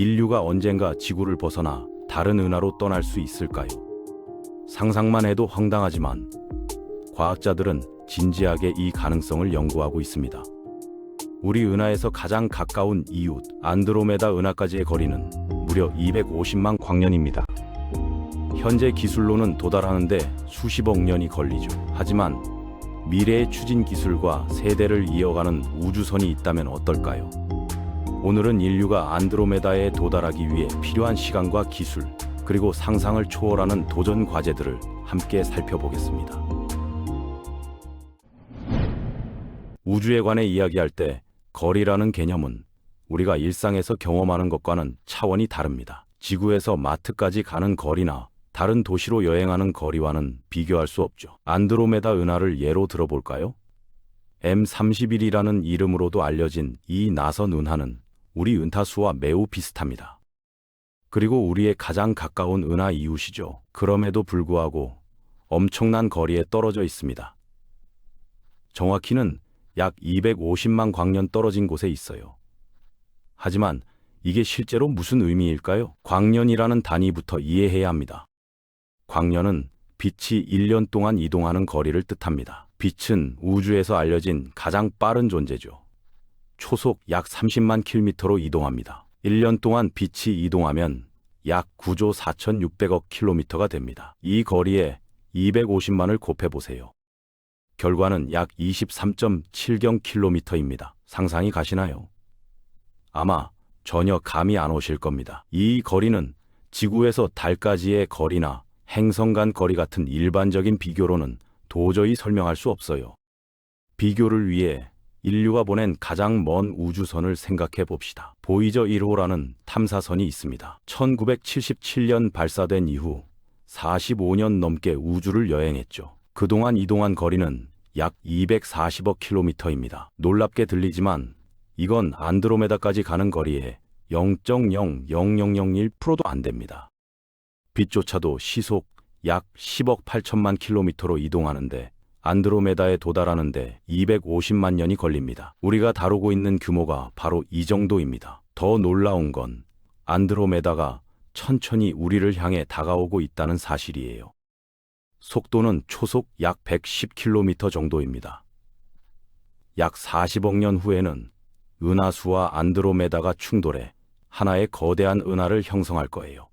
인류가 언젠가 지구를 벗어나 다른 은하로 떠날 수 있을까요? 상상만 해도 황당하지만 과학자들은 진지하게 이 가능성을 연구하고 있습니다. 우리 은하에서 가장 가까운 이웃 안드로메다 은하까지의 거리는 무려 250만 광년입니다. 현재 기술로는 도달하는데 수십억 년이 걸리죠. 하지만 미래의 추진 기술과 세대를 이어가는 우주선이 있다면 어떨까요? 오늘은 인류가 안드로메다에 도달하기 위해 필요한 시간과 기술, 그리고 상상을 초월하는 도전 과제들을 함께 살펴보겠습니다. 우주에 관해 이야기할 때 거리라는 개념은 우리가 일상에서 경험하는 것과는 차원이 다릅니다. 지구에서 마트까지 가는 거리나 다른 도시로 여행하는 거리와는 비교할 수 없죠. 안드로메다 은하를 예로 들어볼까요? M31이라는 이름으로도 알려진 이 나선 은하는 우리 은하수와 매우 비슷합니다. 그리고 우리의 가장 가까운 은하 이웃이죠. 그럼에도 불구하고 엄청난 거리에 떨어져 있습니다. 정확히는 약 250만 광년 떨어진 곳에 있어요. 하지만 이게 실제로 무슨 의미일까요? 광년이라는 단위부터 이해해야 합니다. 광년은 빛이 1년 동안 이동하는 거리를 뜻합니다. 빛은 우주에서 알려진 가장 빠른 존재죠. 초속 약 30만 킬로미터로 이동합니다. 1년 동안 빛이 이동하면 약 9조 4,600억 킬로미터가 됩니다. 이 거리에 250만을 곱해보세요. 결과는 약 23.7경 킬로미터입니다. 상상이 가시나요? 아마 전혀 감이 안 오실 겁니다. 이 거리는 지구에서 달까지의 거리나 행성 간 거리 같은 일반적인 비교로는 도저히 설명할 수 없어요. 비교를 위해 인류가 보낸 가장 먼 우주선을 생각해 봅시다. 보이저 1호라는 탐사선이 있습니다. 1977년 발사된 이후 45년 넘게 우주를 여행했죠. 그동안 이동한 거리는 약 240억 킬로미터입니다. 놀랍게 들리지만 이건 안드로메다까지 가는 거리에 0.00001%도 안 됩니다. 빛조차도 시속 약 10억 8천만 킬로미터로 이동하는데 안드로메다에 도달하는데 250만 년이 걸립니다. 우리가 다루고 있는 규모가 바로 이 정도입니다. 더 놀라운 건 안드로메다가 천천히 우리를 향해 다가오고 있다는 사실이에요. 속도는 초속 약 110km 정도입니다. 약 40억 년 후에는 은하수와 안드로메다가 충돌해 하나의 거대한 은하를 형성할 거예요.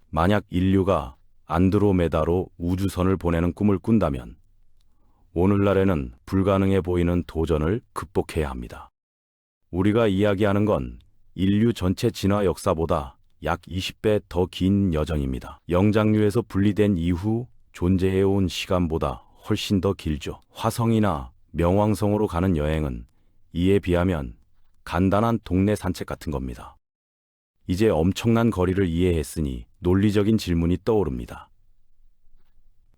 만약 인류가 안드로메다로 우주선을 보내는 꿈을 꾼다면 오늘날에는 불가능해 보이는 도전을 극복해야 합니다. 우리가 이야기하는 건 인류 전체 진화 역사보다 약 20배 더 긴 여정입니다. 영장류에서 분리된 이후 존재해온 시간보다 훨씬 더 길죠. 화성이나 명왕성으로 가는 여행은 이에 비하면 간단한 동네 산책 같은 겁니다. 이제 엄청난 거리를 이해했으니 논리적인 질문이 떠오릅니다.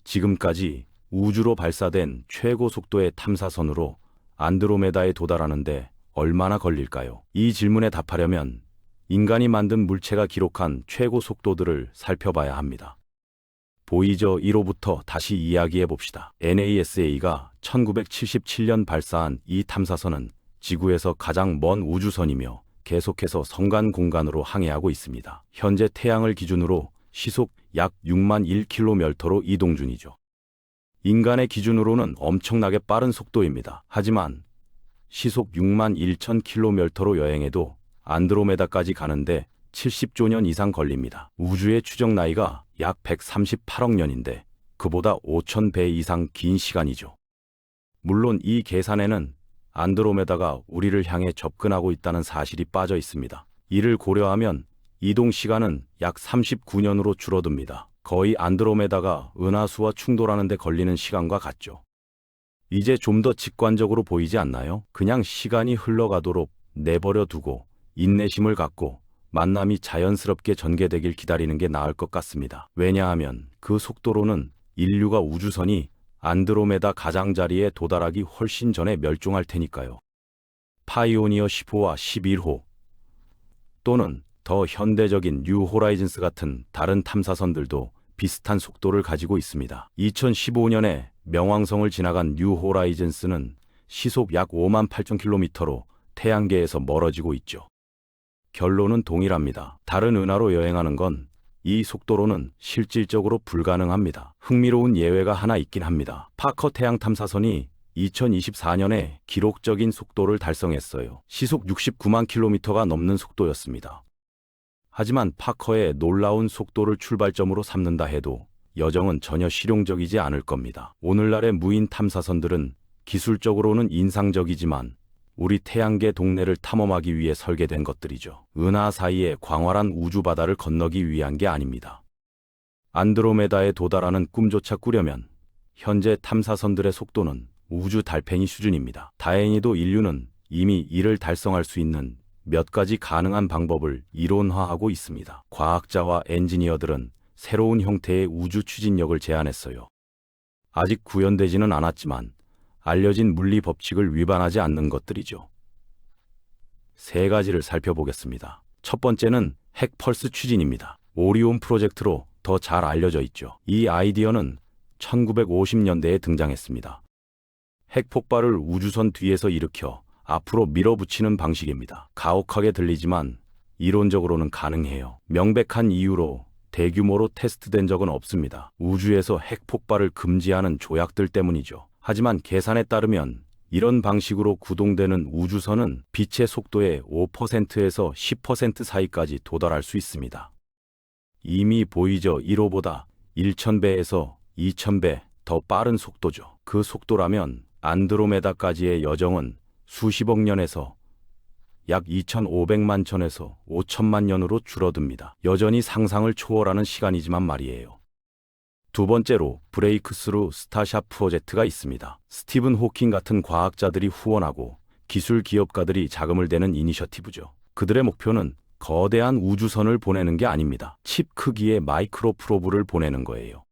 지금까지 우주로 발사된 최고 속도의 탐사선으로 안드로메다에 도달하는데 얼마나 걸릴까요? 이 질문에 답하려면 인간이 만든 물체가 기록한 최고 속도들을 살펴봐야 합니다. 보이저 1호부터 다시 이야기해 봅시다. NASA가 1977년 발사한 이 탐사선은 지구에서 가장 먼 우주선이며 계속해서 성간 공간으로 항해하고 있습니다. 현재 태양을 기준으로 시속 약 6만 1km로 이동 중이죠. 인간의 기준으로는 엄청나게 빠른 속도입니다. 하지만 시속 6만 1,000km로 여행해도 안드로메다까지 가는데 70조 년 이상 걸립니다. 우주의 추적 나이가 약 138억 년인데 그보다 5,000배 이상 긴 시간이죠. 물론 이 계산에는 안드로메다가 우리를 향해 접근하고 있다는 사실이 빠져 있습니다. 이를 고려하면 이동 시간은 약 39년으로 줄어듭니다. 거의 안드로메다가 은하수와 충돌하는 데 걸리는 시간과 같죠. 이제 좀 더 직관적으로 보이지 않나요? 그냥 시간이 흘러가도록 내버려 두고 인내심을 갖고 만남이 자연스럽게 전개되길 기다리는 게 나을 것 같습니다. 왜냐하면 그 속도로는 인류가 우주선이 안드로메다 가장자리에 도달하기 훨씬 전에 멸종할 테니까요. 파이오니어 10호와 11호 또는 더 현대적인 뉴 호라이즌스 같은 다른 탐사선들도 비슷한 속도를 가지고 있습니다. 2015년에 명왕성을 지나간 뉴 호라이즌스는 시속 약 5만 8천 킬로미터로 태양계에서 멀어지고 있죠. 결론은 동일합니다. 다른 은하로 여행하는 건 이 속도로는 실질적으로 불가능합니다. 흥미로운 예외가 하나 있긴 합니다. 파커 태양 탐사선이 2024년에 기록적인 속도를 달성했어요. 시속 69만 킬로미터가 넘는 속도였습니다. 하지만 파커의 놀라운 속도를 출발점으로 삼는다 해도 여정은 전혀 실용적이지 않을 겁니다. 오늘날의 무인 탐사선들은 기술적으로는 인상적이지만 우리 태양계 동네를 탐험하기 위해 설계된 것들이죠. 은하 사이의 광활한 우주 바다를 건너기 위한 게 아닙니다. 안드로메다에 도달하는 꿈조차 꾸려면 현재 탐사선들의 속도는 우주 달팽이 수준입니다. 다행히도 인류는 이미 이를 달성할 수 있는 몇 가지 가능한 방법을 이론화하고 있습니다. 과학자와 엔지니어들은 새로운 형태의 우주 추진력을 제안했어요. 아직 구현되지는 않았지만 알려진 물리 법칙을 위반하지 않는 것들이죠. 세 가지를 살펴보겠습니다. 첫 번째는 핵펄스 추진입니다. 오리온 프로젝트로 더 잘 알려져 있죠. 이 아이디어는 1950년대에 등장했습니다. 핵폭발을 우주선 뒤에서 일으켜 앞으로 밀어붙이는 방식입니다. 가혹하게 들리지만 이론적으로는 가능해요. 명백한 이유로 대규모로 테스트된 적은 없습니다. 우주에서 핵폭발을 금지하는 조약들 때문이죠. 하지만 계산에 따르면 이런 방식으로 구동되는 우주선은 빛의 속도의 5%에서 10% 사이까지 도달할 수 있습니다. 이미 보이저 1호보다 1000배에서 2000배 더 빠른 속도죠. 그 속도라면 안드로메다까지의 여정은 수십억 년에서 약 2500만 천에서 5000만 년으로 줄어듭니다. 여전히 상상을 초월하는 시간이지만 말이에요. 두 번째로 브레이크스루 스타샷 프로젝트가 있습니다. 스티븐 호킹 같은 과학자들이 후원하고 기술 기업가들이 자금을 대는 이니셔티브죠. 그들의 목표는 거대한 우주선을 보내는 게 아닙니다. 칩 크기의 마이크로 프로브를 보내는 거예요.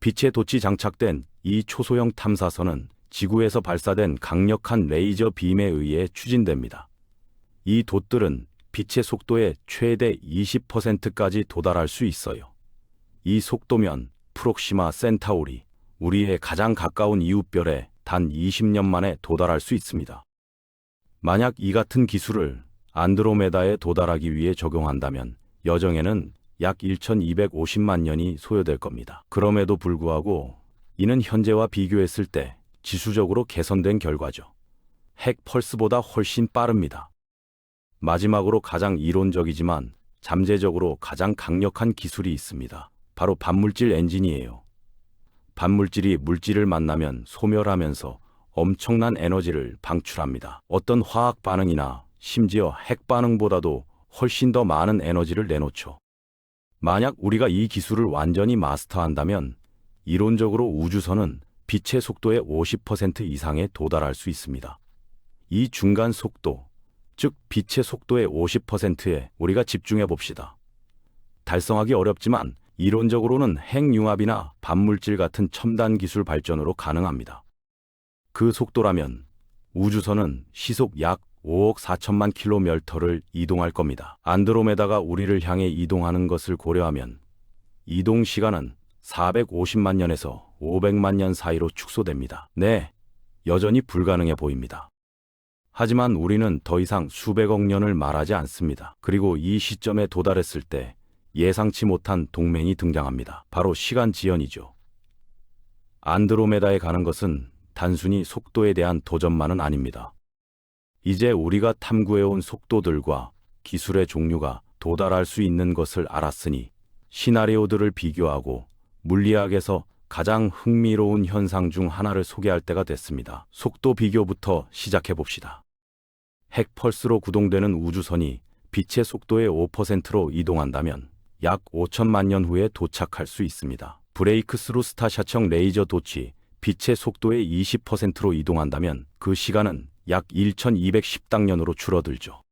빛의 돛이 장착된 이 초소형 탐사선은 지구에서 발사된 강력한 레이저 빔에 의해 추진됩니다. 이 돛들은 빛의 속도의 최대 20%까지 도달할 수 있어요. 이 속도면 프록시마 센타우리, 우리의 가장 가까운 이웃별에 단 20년 만에 도달할 수 있습니다. 만약 이 같은 기술을 안드로메다에 도달하기 위해 적용한다면 여정에는 약 1250만 년이 소요될 겁니다. 그럼에도 불구하고 이는 현재와 비교했을 때 지수적으로 개선된 결과죠. 핵 펄스보다 훨씬 빠릅니다. 마지막으로 가장 이론적이지만 잠재적으로 가장 강력한 기술이 있습니다. 바로 반물질 엔진이에요. 반물질이 물질을 만나면 소멸하면서 엄청난 에너지를 방출합니다. 어떤 화학 반응이나 심지어 핵 반응보다도 훨씬 더 많은 에너지를 내놓죠. 만약 우리가 이 기술을 완전히 마스터한다면 이론적으로 우주선은 빛의 속도의 50% 이상에 도달할 수 있습니다. 이 중간 속도, 즉 빛의 속도의 50%에 우리가 집중해 봅시다. 달성하기 어렵지만 이론적으로는 핵융합이나 반물질 같은 첨단 기술 발전으로 가능합니다. 그 속도라면 우주선은 시속 약 5억 4천만 킬로미터를 이동할 겁니다. 안드로메다가 우리를 향해 이동하는 것을 고려하면 이동 시간은 450만 년에서 500만 년 사이로 축소됩니다. 네, 여전히 불가능해 보입니다. 하지만 우리는 더 이상 수백억 년을 말하지 않습니다. 그리고 이 시점에 도달했을 때 예상치 못한 동맹이 등장합니다. 바로 시간 지연이죠. 안드로메다에 가는 것은 단순히 속도에 대한 도전만은 아닙니다. 이제 우리가 탐구해온 속도들과 기술의 종류가 도달할 수 있는 것을 알았으니 시나리오들을 비교하고 물리학에서 가장 흥미로운 현상 중 하나를 소개할 때가 됐습니다. 속도 비교부터 시작해 봅시다. 핵펄스로 구동되는 우주선이 빛의 속도의 5%로 이동한다면 약 5천만 년 후에 도착할 수 있습니다. 브레이크스루 스타샷형 레이저 돛이 빛의 속도의 20%로 이동한다면 그 시간은 약 1210당년으로 줄어들죠.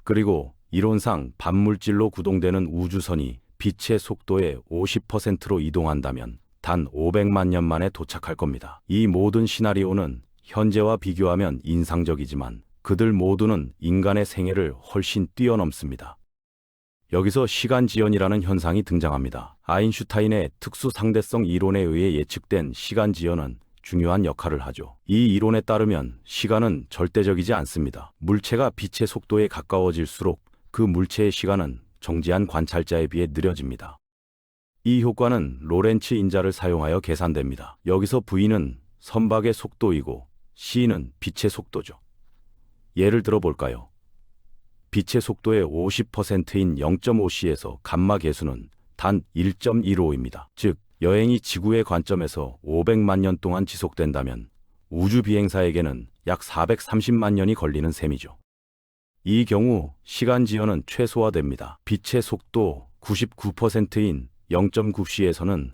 그리고 이론상 반물질로 구동되는 우주선이 빛의 속도의 50%로 이동한다면 단 500만 년 만에 도착할 겁니다. 이 모든 시나리오는 현재와 비교하면 인상적이지만 그들 모두는 인간의 생애를 훨씬 뛰어넘습니다. 여기서 시간 지연이라는 현상이 등장합니다. 아인슈타인의 특수 상대성 이론에 의해 예측된 시간 지연은 중요한 역할을 하죠. 이 이론에 따르면 시간은 절대적이지 않습니다. 물체가 빛의 속도에 가까워질수록 그 물체의 시간은 정지한 관찰자에 비해 느려집니다. 이 효과는 로렌츠 인자를 사용하여 계산됩니다. 여기서 V는 선박의 속도이고 C는 빛의 속도죠. 예를 들어 볼까요? 빛의 속도의 50%인 0.5c에서 감마 계수는 단 1.15입니다. 즉, 여행이 지구의 관점에서 500만 년 동안 지속된다면 우주 비행사에게는 약 430만 년이 걸리는 셈이죠. 이 경우 시간 지연은 최소화됩니다. 빛의 속도 99%인 0.9c에서는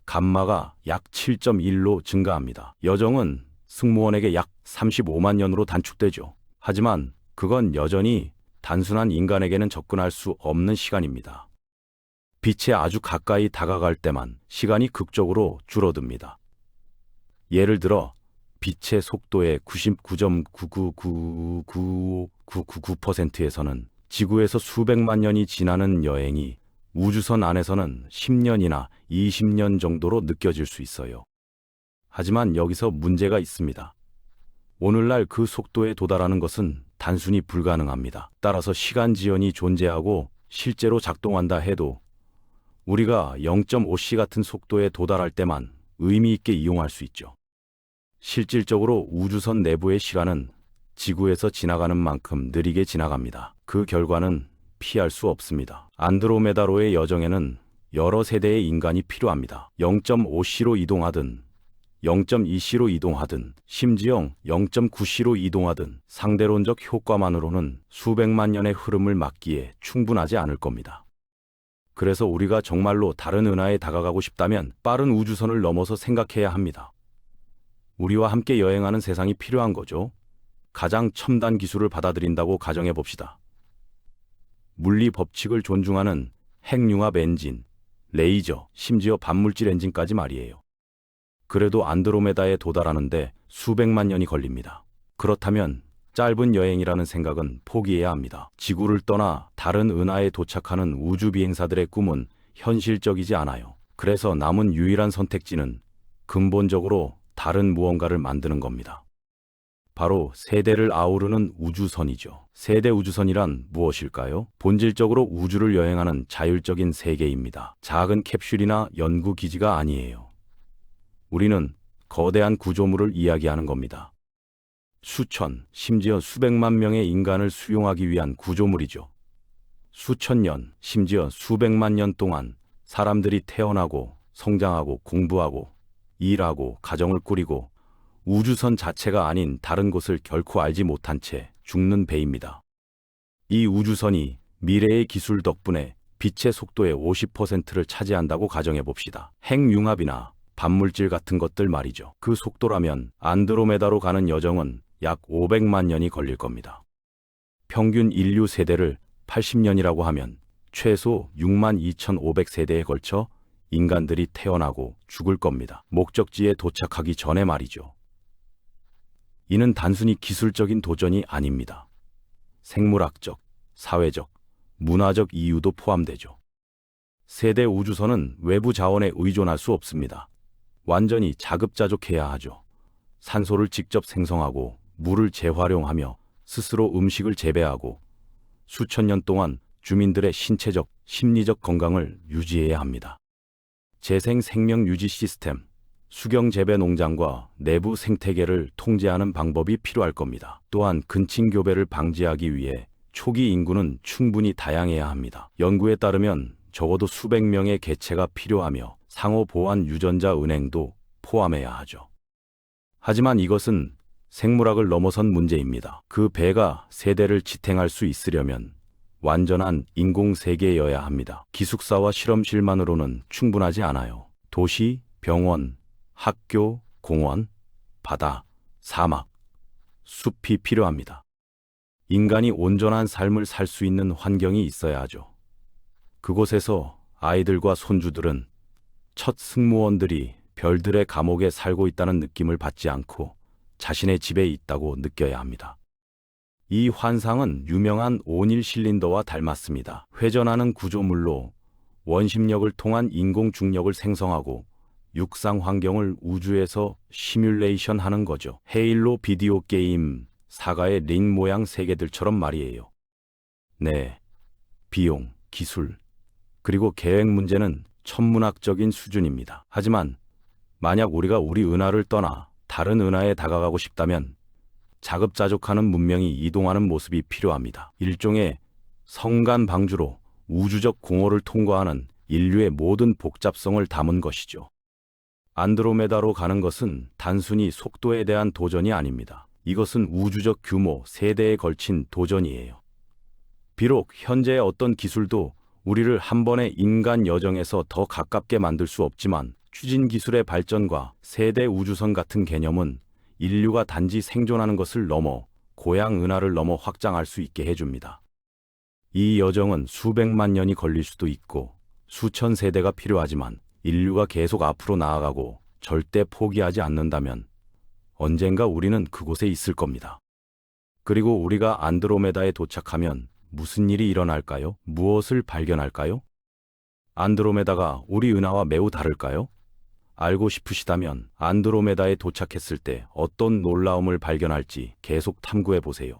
감마가 약 7.1로 증가합니다. 여정은 승무원에게 약 35만 년으로 단축되죠. 하지만 그건 여전히 단순한 인간에게는 접근할 수 없는 시간입니다. 빛에 아주 가까이 다가갈 때만 시간이 극적으로 줄어듭니다. 예를 들어 빛의 속도의 99.9999999%에서는 지구에서 수백만 년이 지나는 여행이 우주선 안에서는 10년이나 20년 정도로 느껴질 수 있어요. 하지만 여기서 문제가 있습니다. 오늘날 그 속도에 도달하는 것은 단순히 불가능합니다. 따라서 시간 지연이 존재하고 실제로 작동한다 해도 우리가 0.5c 같은 속도에 도달할 때만 의미 있게 이용할 수 있죠. 실질적으로 우주선 내부의 시간은 지구에서 지나가는 만큼 느리게 지나갑니다. 그 결과는 피할 수 없습니다. 안드로메다로의 여정에는 여러 세대의 인간이 필요합니다. 0.5c로 이동하든 0.2c로 이동하든 심지어 0.9c로 이동하든 상대론적 효과만으로는 수백만 년의 흐름을 막기에 충분하지 않을 겁니다. 그래서 우리가 정말로 다른 은하에 다가가고 싶다면 빠른 우주선을 넘어서 생각해야 합니다. 우리와 함께 여행하는 세상이 필요한 거죠. 가장 첨단 기술을 받아들인다고 가정해 봅시다. 물리 법칙을 존중하는 핵융합 엔진, 레이저, 심지어 반물질 엔진까지 말이에요. 그래도 안드로메다에 도달하는데 수백만 년이 걸립니다. 그렇다면 짧은 여행이라는 생각은 포기해야 합니다. 지구를 떠나 다른 은하에 도착하는 우주 비행사들의 꿈은 현실적이지 않아요. 그래서 남은 유일한 선택지는 근본적으로 다른 무언가를 만드는 겁니다. 바로 세대를 아우르는 우주선이죠. 세대 우주선이란 무엇일까요? 본질적으로 우주를 여행하는 자율적인 세계입니다. 작은 캡슐이나 연구기지가 아니에요. 우리는 거대한 구조물을 이야기하는 겁니다. 수천, 심지어 수백만 명의 인간을 수용하기 위한 구조물이죠. 수천 년, 심지어 수백만 년 동안 사람들이 태어나고 성장하고 공부하고 일하고 가정을 꾸리고 우주선 자체가 아닌 다른 곳을 결코 알지 못한 채 죽는 배입니다. 이 우주선이 미래의 기술 덕분에 빛의 속도의 50%를 차지한다고 가정해 봅시다. 핵융합이나 반물질 같은 것들 말이죠. 그 속도라면 안드로메다로 가는 여정은 약 500만 년이 걸릴 겁니다. 평균 인류 세대를 80년이라고 하면 최소 62,500세대에 걸쳐 인간들이 태어나고 죽을 겁니다. 목적지에 도착하기 전에 말이죠. 이는 단순히 기술적인 도전이 아닙니다. 생물학적, 사회적, 문화적 이유도 포함되죠. 세대 우주선은 외부 자원에 의존할 수 없습니다. 완전히 자급자족해야 하죠. 산소를 직접 생성하고 물을 재활용하며 스스로 음식을 재배하고 수천 년 동안 주민들의 신체적, 심리적 건강을 유지해야 합니다. 재생 생명 유지 시스템, 수경 재배 농장과 내부 생태계를 통제하는 방법이 필요할 겁니다. 또한 근친 교배를 방지하기 위해 초기 인구는 충분히 다양해야 합니다. 연구에 따르면 적어도 수백 명의 개체가 필요하며 상호 보완 유전자 은행도 포함해야 하죠. 하지만 이것은 생물학을 넘어선 문제입니다. 그 배가 세대를 지탱할 수 있으려면 완전한 인공세계여야 합니다. 기숙사와 실험실만으로는 충분하지 않아요. 도시, 병원, 학교, 공원, 바다, 사막, 숲이 필요합니다. 인간이 온전한 삶을 살 수 있는 환경이 있어야 하죠. 그곳에서 아이들과 손주들은 첫 승무원들이 별들의 감옥에 살고 있다는 느낌을 받지 않고 자신의 집에 있다고 느껴야 합니다. 이 환상은 유명한 오닐 실린더와 닮았습니다. 회전하는 구조물로 원심력을 통한 인공 중력을 생성하고 육상 환경을 우주에서 시뮬레이션 하는 거죠. 헤일로 비디오 게임 사가의 링 모양 세계들처럼 말이에요. 네, 비용, 기술, 그리고 계획 문제는 천문학적인 수준입니다. 하지만 만약 우리가 우리 은하를 떠나 다른 은하에 다가가고 싶다면 자급자족하는 문명이 이동하는 모습이 필요합니다. 일종의 성간 방주로 우주적 공허를 통과하는 인류의 모든 복잡성을 담은 것이죠. 안드로메다로 가는 것은 단순히 속도에 대한 도전이 아닙니다. 이것은 우주적 규모, 세대에 걸친 도전이에요. 비록 현재의 어떤 기술도 우리를 한 번의 인간 여정에서 더 가깝게 만들 수 없지만 추진 기술의 발전과 세대 우주선 같은 개념은 인류가 단지 생존하는 것을 넘어 고향 은하를 넘어 확장할 수 있게 해줍니다. 이 여정은 수백만 년이 걸릴 수도 있고 수천 세대가 필요하지만 인류가 계속 앞으로 나아가고 절대 포기하지 않는다면 언젠가 우리는 그곳에 있을 겁니다. 그리고 우리가 안드로메다에 도착하면 무슨 일이 일어날까요? 무엇을 발견할까요? 안드로메다가 우리 은하와 매우 다를까요? 알고 싶으시다면 안드로메다에 도착했을 때 어떤 놀라움을 발견할지 계속 탐구해 보세요.